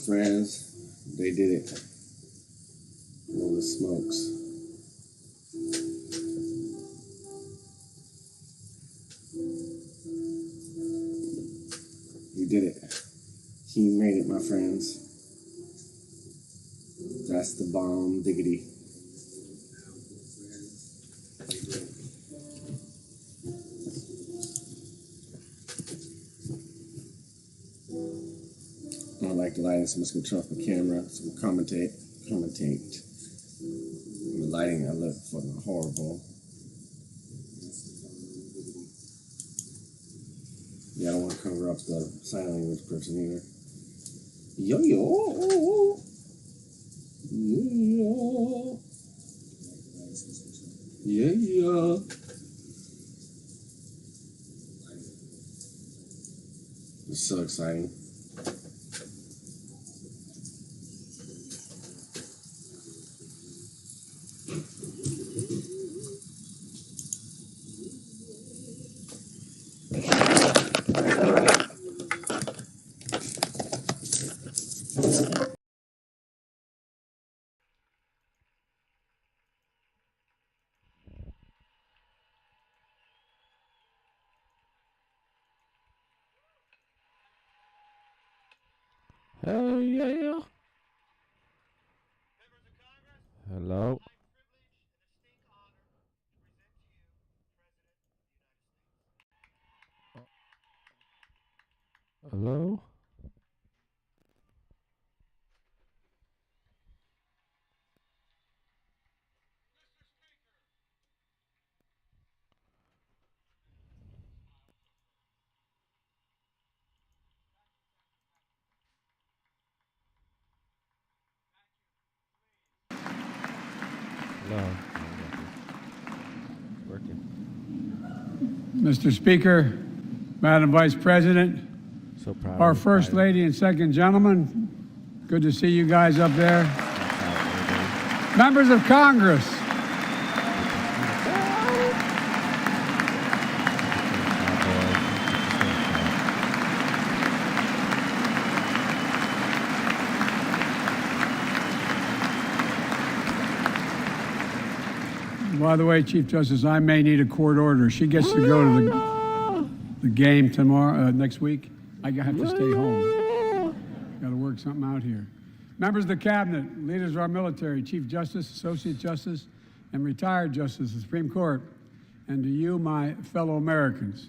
friends. They did it. Holy smokes. He did it. He made it, my friends. That's the bomb diggity. I don't like the lighting, so I'm just gonna turn off my camera. So we'll commentate. The lighting, I look fucking horrible. Yeah, I don't want to cover up the sign language person either. Yo. Yeah. It's so exciting. Hell yeah. Hello. Hello. No. Working. Mr. Speaker, Madam Vice President, So proud. our of you, First Biden. Lady and Second Gentleman, good to see you guys up there. Members of Congress, by the way, Chief Justice, I may need a court order. She gets to go to the game tomorrow, next week. I have to stay home. Got to work something out here. Members of the Cabinet, leaders of our military, Chief Justice, Associate Justice, and retired Justice of the Supreme Court, and to you, my fellow Americans.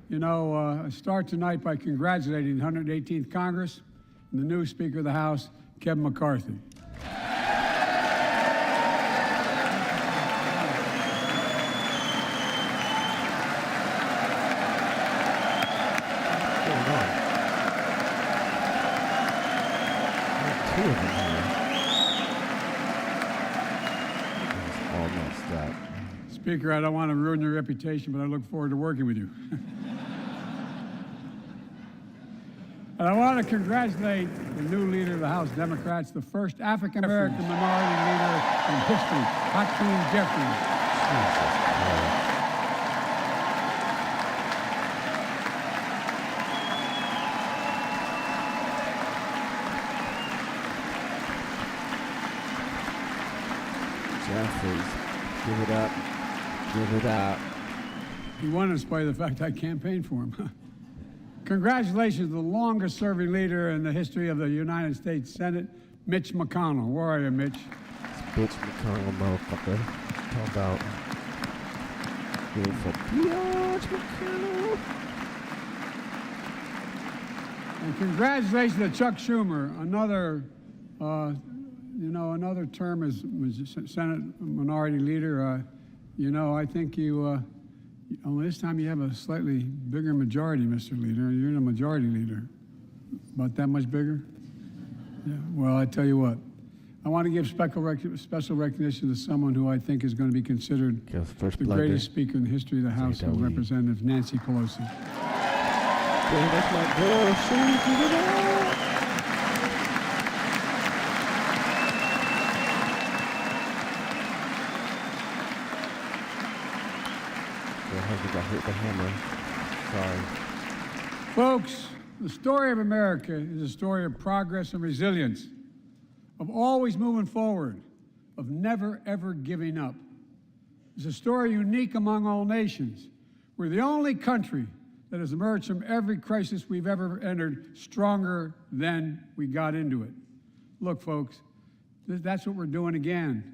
You know, I start tonight by congratulating the 118th Congress and the new Speaker of the House, Kevin McCarthy. Two of them here. It's all messed up. Speaker, I don't want to ruin your reputation, but I look forward to working with you. And I want to congratulate the new leader of the House Democrats, the first African-American minority leader in history, Hakeem Jeffries. Jesus Christ. Jeffries, give it up. Give it up. He won in spite of the fact I campaigned for him. Congratulations to the longest-serving leader in the history of the United States Senate, Mitch McConnell. Where are you, Mitch? Bitch McConnell, motherfucker. Talk about beautiful George McConnell. And congratulations to Chuck Schumer, another term as Senate Minority Leader. I think only this time you have a slightly bigger majority, Mr. Leader. You're the majority leader. About that much bigger? Yeah. Well, I tell you what. I want to give special recognition to someone who I think is going to be considered First the greatest speaker in the history of the House of Representatives, Nancy Pelosi. Yeah, that's my girl. She give it up. I got hit with the hammer. Sorry. Folks, The story of America is a story of progress and resilience, of always moving forward, of never, ever giving up. It's a story unique among all nations. We're the only country that has emerged from every crisis we've ever entered stronger than we got into it. Look, folks, that's what we're doing again.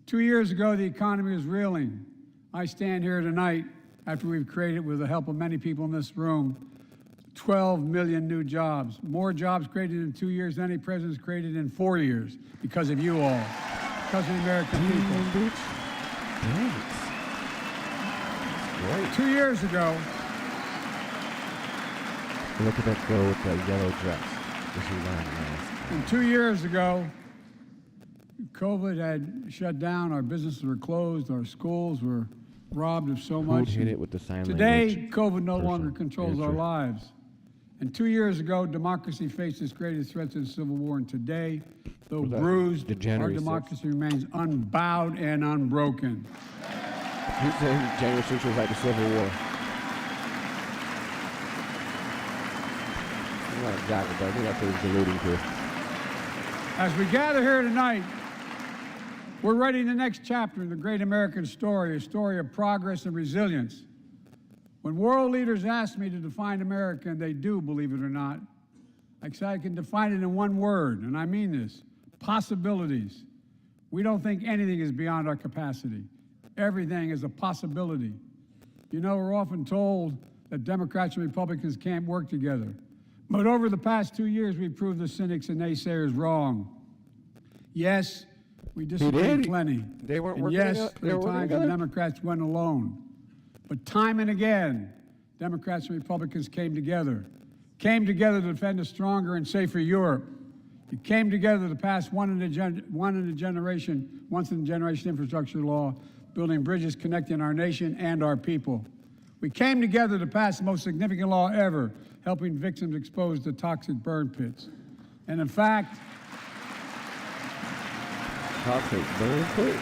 2 years ago, the economy was reeling. I stand here tonight after we've created, with the help of many people in this room, 12 million new jobs. More jobs created in 2 years than any president's created in 4 years because of you all, because of the American people. Great. 2 years ago, Look at that girl with that yellow dress. That she wearing last. and 2 years ago, COVID had shut down, our businesses were closed, our schools were robbed of so Who'd much. hit it with the sign Today, language? COVID no person? longer controls our Answer. lives. And 2 years ago, democracy faced its greatest threat to the Civil War. And today, though Was that bruised, our January 6th? democracy remains unbowed and unbroken. He's saying January 6th was like the Civil War. I'm not exactly, but I think that's what he's alluding to. As we gather here tonight, we're writing the next chapter in the great American story, a story of progress and resilience. When world leaders ask me to define America, and they do, believe it or not, I say I can define it in one word, and I mean this: possibilities. We don't think anything is beyond our capacity. Everything is a possibility. You know, we're often told that Democrats and Republicans can't work together. But over the past 2 years, we've proved the cynics and naysayers wrong. Yes, we disagreed did. plenty. They weren't and working yes, together- they there were were working times when together? Democrats went alone. But time and again, Democrats and Republicans came together to defend a stronger and safer Europe. It came together to pass once in a generation infrastructure law, building bridges connecting our nation and our people. We came together to pass the most significant law ever, helping victims exposed to toxic burn pits. And in fact, Toxic burn pit.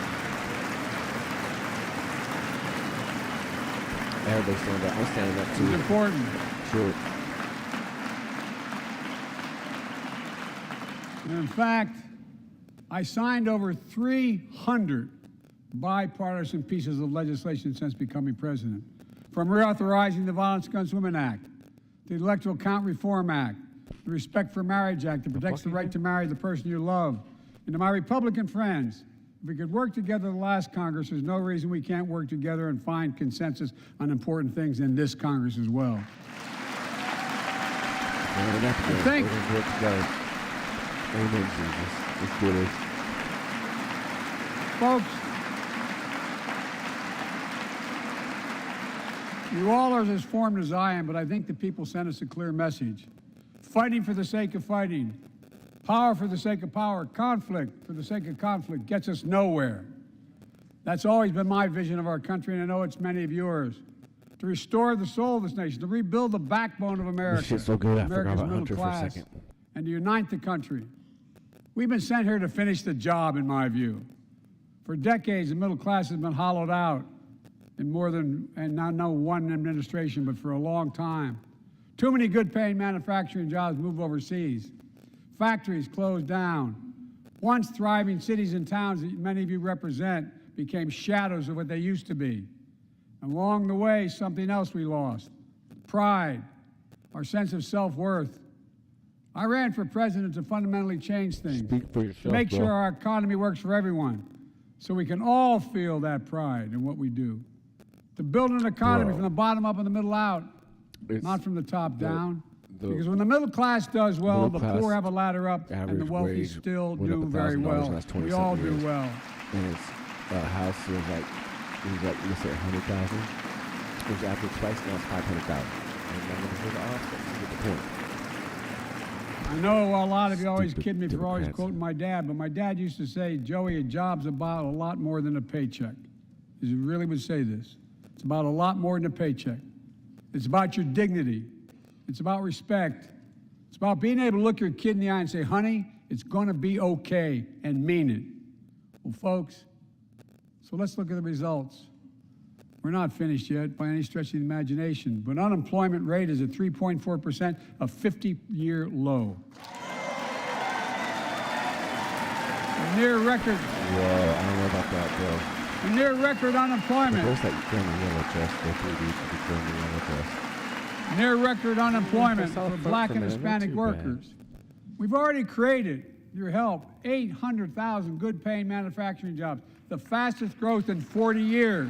Everybody stand up. I'm standing up it's too. important. Sure. And in fact, I signed over 300 bipartisan pieces of legislation since becoming president. From reauthorizing the Violence Against Women Act, the Electoral Count Reform Act, the Respect for Marriage Act that protects the right to marry the person you love. And to my Republican friends, if we could work together the last Congress, there's no reason we can't work together and find consensus on important things in this Congress as well. We're gonna have to think- we're gonna do it together. Amen, Jesus. Let's do this. Folks, you all are as formed as I am, but I think the people sent us a clear message. Fighting for the sake of fighting, power for the sake of power, conflict for the sake of conflict gets us nowhere. That's always been my vision of our country, and I know it's many of yours. To restore the soul of this nation, to rebuild the backbone of America, shit's so good, I forgot America's about middle Hunter for a class, second. and to unite the country. We've been sent here to finish the job, in my view. For decades, the middle class has been hollowed out in more than, and not no one administration, but for a long time. Too many good-paying manufacturing jobs move overseas. Factories closed down. Once thriving cities and towns that many of you represent became shadows of what they used to be. And along the way, something else we lost: pride, our sense of self-worth. I ran for president to fundamentally change things. Speak for yourself, Make bro. sure our economy works for everyone, so we can all feel that pride in what we do. To build an economy Bro. from the bottom up and the middle out, It's not from the top down. the Because when the middle class does well, middle the class poor have a ladder up, and the average wealthy wage still went up do very $1,000 well. in the last We all 27 do years. well. And its house was like, let's say 100,000. Its average price now is 500,000. And I'm going to go to offset to get the point. I know a lot of you always Stupid kid me for always Democrats. quoting my dad, but my dad used to say, Joey, a job's about a lot more than a paycheck. He really would say this. It's about a lot more than a paycheck. It's about your dignity. It's about respect. It's about being able to look your kid in the eye and say, honey, it's going to be okay, and mean it. Well, folks, so let's look at the results. We're not finished yet by any stretch of the imagination, but unemployment rate is at 3.4%, a 50-year low. A near record. Yeah, I don't know about that, Bill. A near record unemployment. Where's that Ukrainian yellow dress? Go through the Ukrainian yellow dress. Near record unemployment That's all for folk black for and me, not Hispanic too workers. We've already created, your help, 800,000 good-paying manufacturing jobs, the fastest growth in 40 years.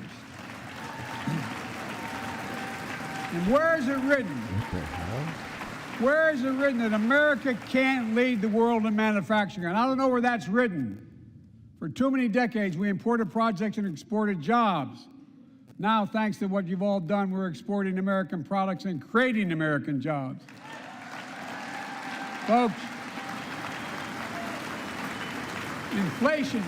And where is it written? What the hell? Where is it written that America can't lead the world in manufacturing? And I don't know where that's written. For too many decades, we imported projects and exported jobs. Now, thanks to what you've all done, we're exporting American products and creating American jobs. Folks, inflation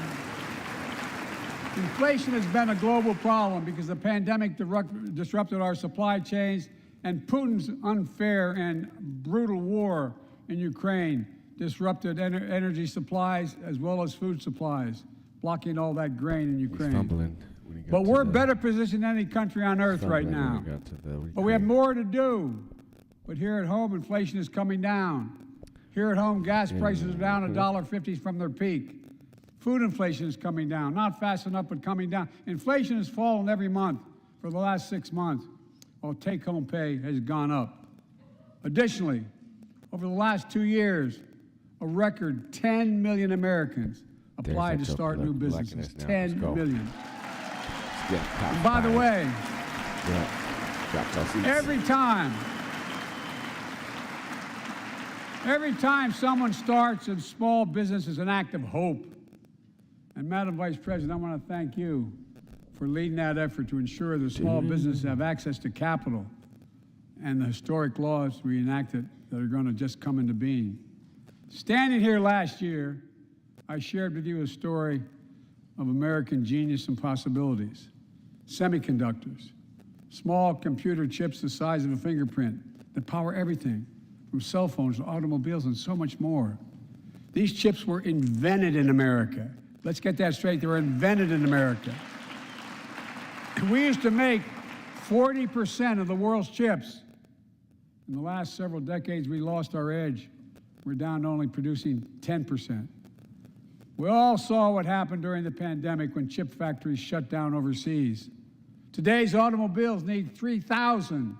has been a global problem because the pandemic disrupted our supply chains, and Putin's unfair and brutal war in Ukraine disrupted energy supplies as well as food supplies, blocking all that grain in Ukraine. He's fumbling when he got But to we're the- better positioned than any country on earth right fumbling when now. he got to the But we have Ukraine. more to do. But here at home, inflation is coming down. Here at home, gas prices are down $1.50 from their peak. Food inflation is coming down, not fast enough, but coming down. Inflation has fallen every month for the last 6 months, while take-home pay has gone up. Additionally, over the last 2 years, a record 10 million Americans applied to that start joke, new look, businesses. likeness now. 10 Let's go. million. Yeah, top And by the five. way, Yeah. Drop those seats. every time someone starts a small business is an act of hope. And Madam Vice President, I want to thank you for leading that effort to ensure that small businesses have access to capital and the historic laws we enacted that are going to just come into being. Standing here last year, I shared with you a story of American genius and possibilities. Semiconductors, small computer chips the size of a fingerprint that power everything, from cell phones to automobiles and so much more. These chips were invented in America. Let's get that straight. They were invented in America. We used to make 40% of the world's chips. In the last several decades, we lost our edge. We're down to only producing 10%. We all saw what happened during the pandemic when chip factories shut down overseas. Today's automobiles need 3,000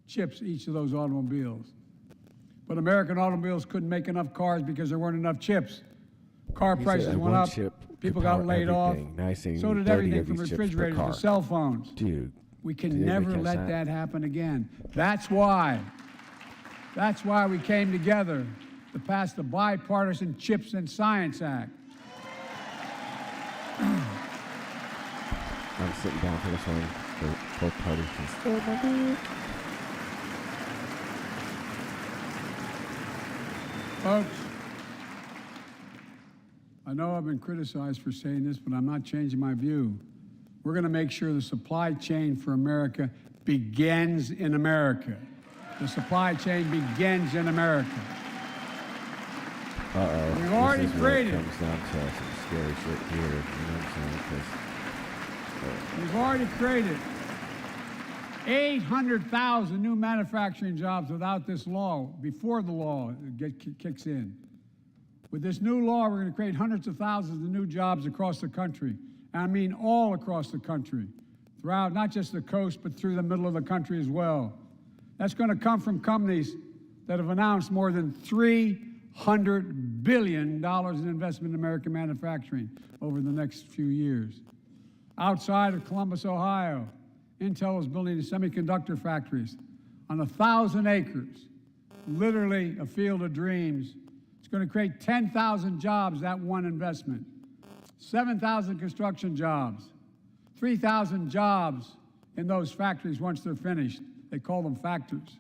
chips, each of those automobiles. But American automobiles couldn't make enough cars because there weren't enough chips. Car He said prices that went one up, chip people could got power laid off, everything. Now he's saying so did 30 everything of from these chips per refrigerators car. to cell phones. Dude. We can did never anybody catch let that happen again. That's why we came together to pass the Bipartisan Chips and Science Act. I'm sitting down for this one. Both parties can stay my dick. Folks, I know I've been criticized for saying this, but I'm not changing my view. We're going to make sure the supply chain for America begins in America. The supply chain begins in America. Uh-oh. We've already This is where it created. comes down to some scary shit here. You know what I'm saying? 'Cause We've already created 800,000 new manufacturing jobs without this law, before the law kicks in. With this new law, we're going to create hundreds of thousands of new jobs across the country. And I mean all across the country, throughout not just the coast, but through the middle of the country as well. That's going to come from companies that have announced more than $300 billion in investment in American manufacturing over the next few years. Outside of Columbus, Ohio, Intel is building semiconductor factories on 1,000 acres, literally a field of dreams. It's going to create 10,000 jobs, that one investment, 7,000 construction jobs, 3,000 jobs in those factories once they're finished. They call them factories.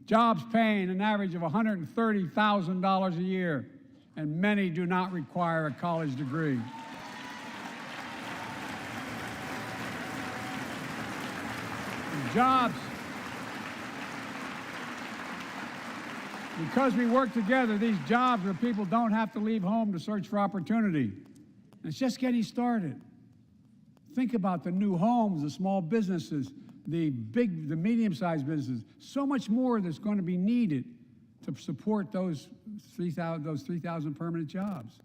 Jobs paying an average of $130,000 a year, and many do not require a college degree. Jobs. Because we work together, these jobs where people don't have to leave home to search for opportunity. And it's just getting started. Think about the new homes, the small businesses, the medium-sized businesses. So much more that's going to be needed to support those 3,000 permanent jobs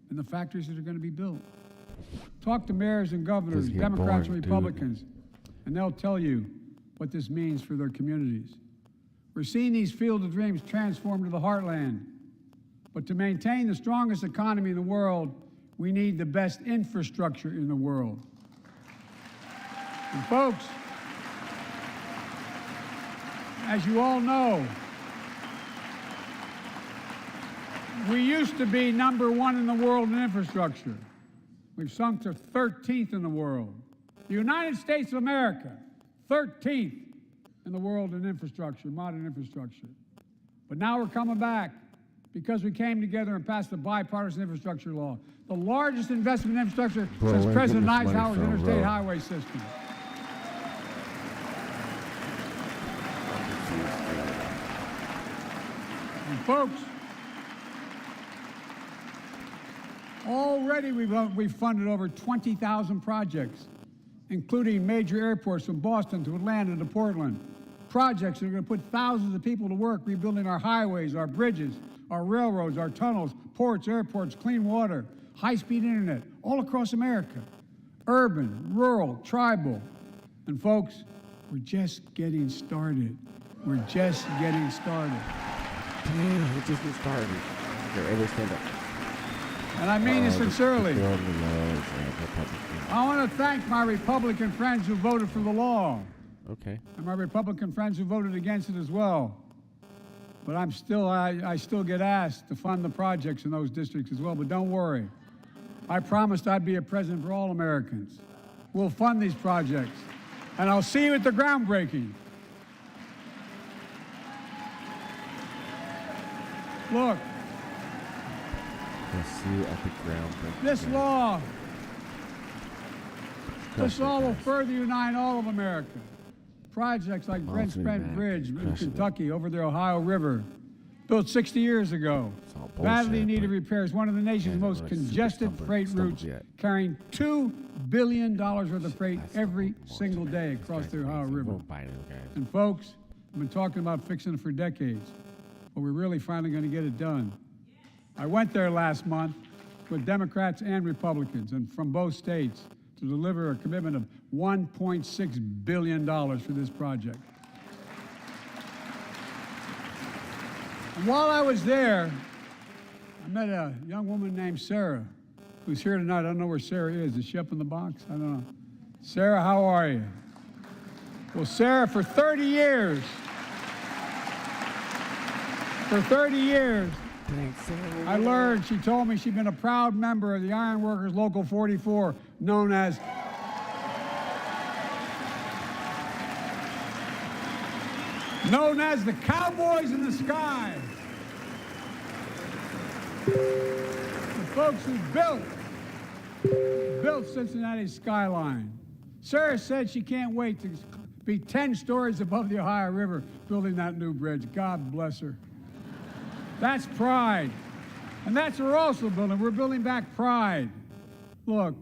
and the factories that are going to be built. Talk to mayors and governors, Doesn't get Democrats boring, and Republicans, and they'll tell you what this means for their communities. We're seeing these field of dreams transform to the heartland. But to maintain the strongest economy in the world, we need the best infrastructure in the world. And folks, as you all know, we used to be #1 in the world in infrastructure. We've sunk to 13th in the world. The United States of America, 13th in the world in infrastructure, modern infrastructure. But now we're coming back because we came together and passed the bipartisan infrastructure law, the largest investment in infrastructure since President Eisenhower's interstate highway system. And folks, already we've funded over 20,000 projects, including major airports from Boston to Atlanta to Portland. Projects that are going to put thousands of people to work rebuilding our highways, our bridges, our railroads, our tunnels, ports, airports, clean water, high-speed internet, all across America. Urban, rural, tribal. And folks, we're just getting started. We're just getting started. Damn, we're just getting started. Okay, everybody stand up. And I mean this sincerely. I I want to thank my Republican friends who voted for the law. Okay. And my Republican friends who voted against it as well. But I still get asked to fund the projects in those districts as well. But don't worry. I promised I'd be a president for all Americans. We'll fund these projects. And I'll see you at the groundbreaking. Look, I'll see you at the groundbreaking. this law will further unite all of America. Projects like Brent Spence Bridge in Kentucky over the Ohio River, built 60 years ago. Badly needed repairs, one of the nation's most congested freight routes, carrying $2 billion worth of freight every single day across the Ohio River. And folks, I've been talking about fixing it for decades, but we're really finally going to get it done. I went there last month with Democrats and Republicans and from both states to deliver a commitment of $1.6 billion for this project. And while I was there, I met a young woman named Sarah, who's here tonight. I don't know where Sarah is. Is she up in the box? I don't know. Sarah, how are you? Well, Sarah, for 30 years, I learned, she told me she'd been a proud member of the Iron Workers Local 44, known as the Cowboys in the Sky. The folks who built Cincinnati's skyline. Sarah said she can't wait to be 10 stories above the Ohio River building that new bridge. God bless her. That's pride. And that's what we're also building. We're building back pride. Look,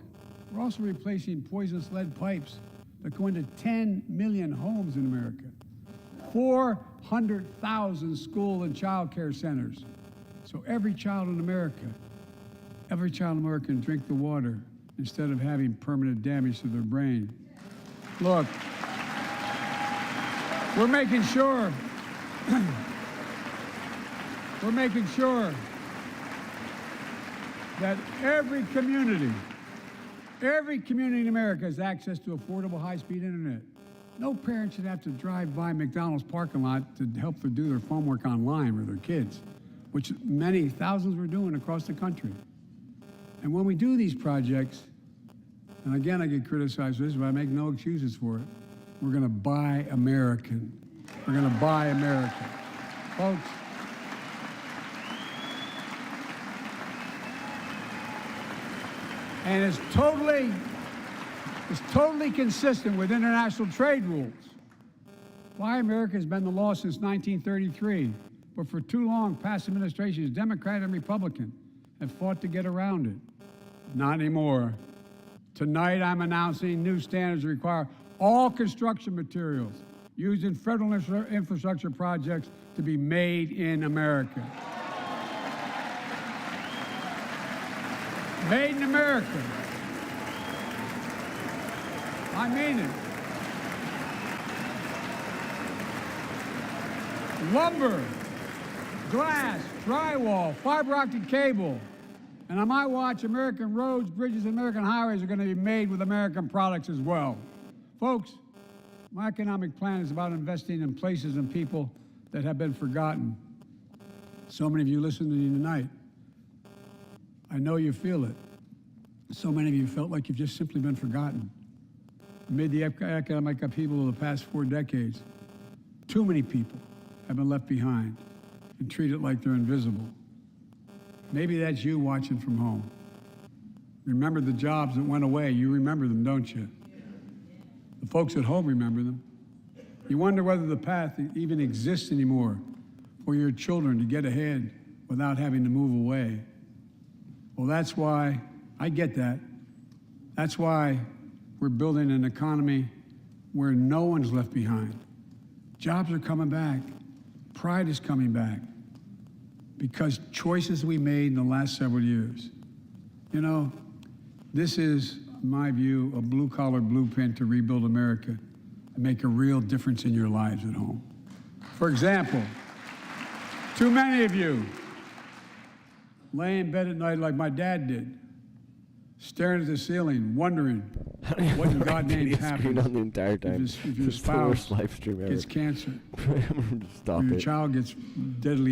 we're also replacing poisonous lead pipes that go into 10 million homes in America. 400,000 school and child care centers. So every child in America can drink the water instead of having permanent damage to their brain. Look, we're making sure that every community in America has access to affordable high-speed internet. No parent should have to drive by McDonald's parking lot to help them do their homework online with their kids, which many thousands were doing across the country. And when we do these projects, and again I get criticized for this, but I make no excuses for it, we're going to buy American. We're going to buy American. Folks, and it's totally consistent with international trade rules. Buy America has been the law since 1933, but for too long, past administrations, Democrat and Republican, have fought to get around it. Not anymore. Tonight, I'm announcing new standards that require all construction materials used in federal infrastructure projects to be made in America. Made in America. I mean it. Lumber, glass, drywall, fiber optic cable, and on my watch, American roads, bridges, and American highways are going to be made with American products as well. Folks, my economic plan is about investing in places and people that have been forgotten. So many of you listening to me tonight, I know you feel it. So many of you felt like you've just simply been forgotten. Amid the economic upheaval of the past 4 decades, too many people have been left behind and treated like they're invisible. Maybe that's you watching from home. Remember the jobs that went away. You remember them, don't you? The folks at home remember them. You wonder whether the path even exists anymore for your children to get ahead without having to move away. Well, that's why, I get that. That's why we're building an economy where no one's left behind. Jobs are coming back. Pride is coming back because choices we made in the last several years. You know, this is, in my view, a blue-collar blueprint to rebuild America and make a real difference in your lives at home. For example, too many of you lay in bed at night like my dad did, staring at the ceiling, wondering what in God's name happens on the entire time. if your It's the worst spouse live stream ever. gets cancer, Stop or your it. child gets deadly